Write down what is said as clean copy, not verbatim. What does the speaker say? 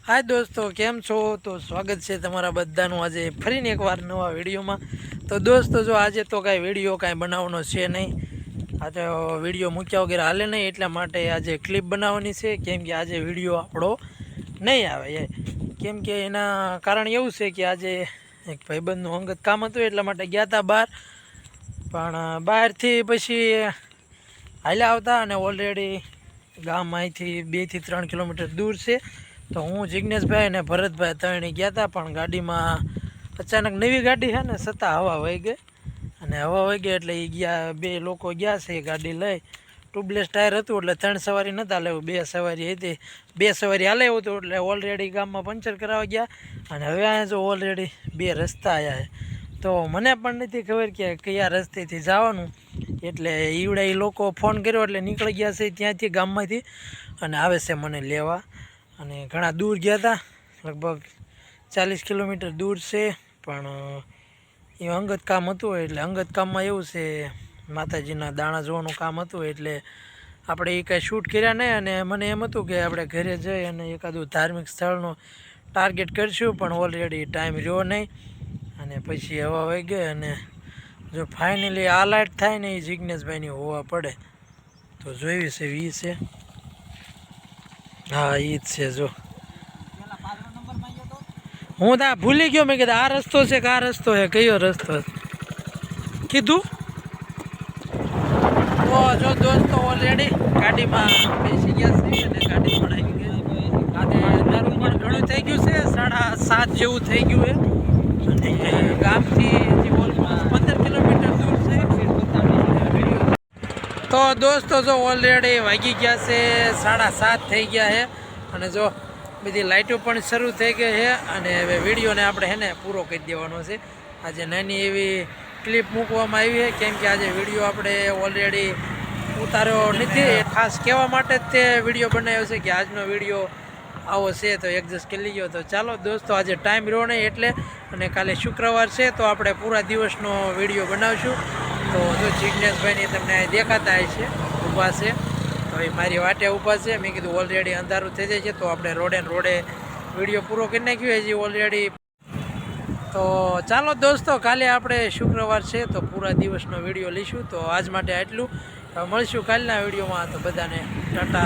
हाय दोस्तों केम छो। तो स्वागत है तमारा बधानु आज फरीने एक वार नवा विडियो में। तो दोस्तों जो आज तो कई विडियो कई बनावनो छे नहीं, आज विडियो मूक्या वगैरह हाले नहीं, एटला माटे आज क्लिप बनावनी छे। केम के आज विडियो आपणो नहीं आवे केम के एना कारण एवुं छे कि आज एक भाईबंधनुं अंगत काम हतुं एटला माटे गया था बहार, पण बहारथी पछी हाल्या आवता अने ऑलरेडी गाम અહીંથી 2 થી 3 કિલોમીટર दूर છે। तो हूँ जिग्नेशभाई ने भरतभाई तणे गया था, पण गाड़ी में अचानक नवी गाड़ी है ने छतां हवा वही गई अने हवा वही गई एटले गया। 2 लोग गया से गाड़ी लई, ट्यूबलेस टायर हतुं एटले 3 सवारी नता लेवुं, 2 सवारी हती, 2 सवारी हाले एवुं हतुं एटले ऑलरेडी गाम में पंचर करावा गया अने हवे अहींया जो ऑलरेडी 2 रस्ता आया है। तो मने पण नथी खबर के कया रस्तेथी जवानुं, एटले ईवडे ई लोको फोन कर्यो एटले निकળી ગયા છે ત્યાંથી ગામમાંથી અને આવે છે મને લેવા। અને ઘણા દૂર ગયા હતા, લગભગ 40 કિલોમીટર દૂર છે, પણ એ અંગત કામ હતું એટલે અંગત કામમાં એવું છે માતાજીના દાણા જોવાનું કામ હતું એટલે આપણે એ કાંઈ શૂટ કર્યા નહીં। અને મને એમ હતું કે આપણે ઘરે જઈ અને એકાદું ધાર્મિક સ્થળનો ટાર્ગેટ કરીશું, પણ ઓલરેડી ટાઈમ રહ્યો નહીં અને પછી હવા વહી ગઈ અને જો ફાઇનલી આ લાઇટ થાય ને એ જિગ્નેશભાઈની હોવા પડે તો જોઈ છે વી છે। हाँ ई है जो हूँ तो भूली गयो, मैं कीधु आ रस्तो है आ रस्तो है कयो रस्तो कीधु। तो जो दोस्तों ऑलरेडी गाड़ी में बेसी गया से गाड़ी पण आई गई आगे अंधारू पण घणुं थई गयुं छे, 7:30 जेवुं थई गयुं है अने गामथी हजी ऑलमोस्ट 15 किलोमीटर दूर है। तो दोस्तों जो ऑलरेडी वागी गया से 7:30 थई गया है अने जो बधी लाइटों पण शरू थई गई है अने हवे विडियो ने आपणे हेने पूरो करी देवानो छे। आज नानी एवी क्लिप मूकवामां आवी है केम के आज विडियो आपणे ऑलरेडी उतार्यो नथी, खास कहेवा माटे ज ते विडियो बनाव्यो छे कि आजनो विडियो आवो छे तो एडजस्ट करी लीजो। तो चलो दोस्तों आज टाइम रह्यो नहीं एटले अने काले शुक्रवार छे तो आपणे पूरा दिवसनो विडियो बनावशुं। तो जो जिग्नेशभाई ने तमने देखाता है ऊभा से, तो ये मारी वाटे ऊभा से। मैं कीधुं ऑलरेडी अंधारू थई जाय छे तो आपणे रोडे रोडे विडियो पूरो करी नाख्यो हजी ऑलरेडी। तो चलो दोस्तों काले आपणे शुक्रवार छे तो पूरा दिवसनो विडियो लईशुं। तो आज माटे आटलुं, मळीशुं कालना विडियोमां। तो बधाने टाटा।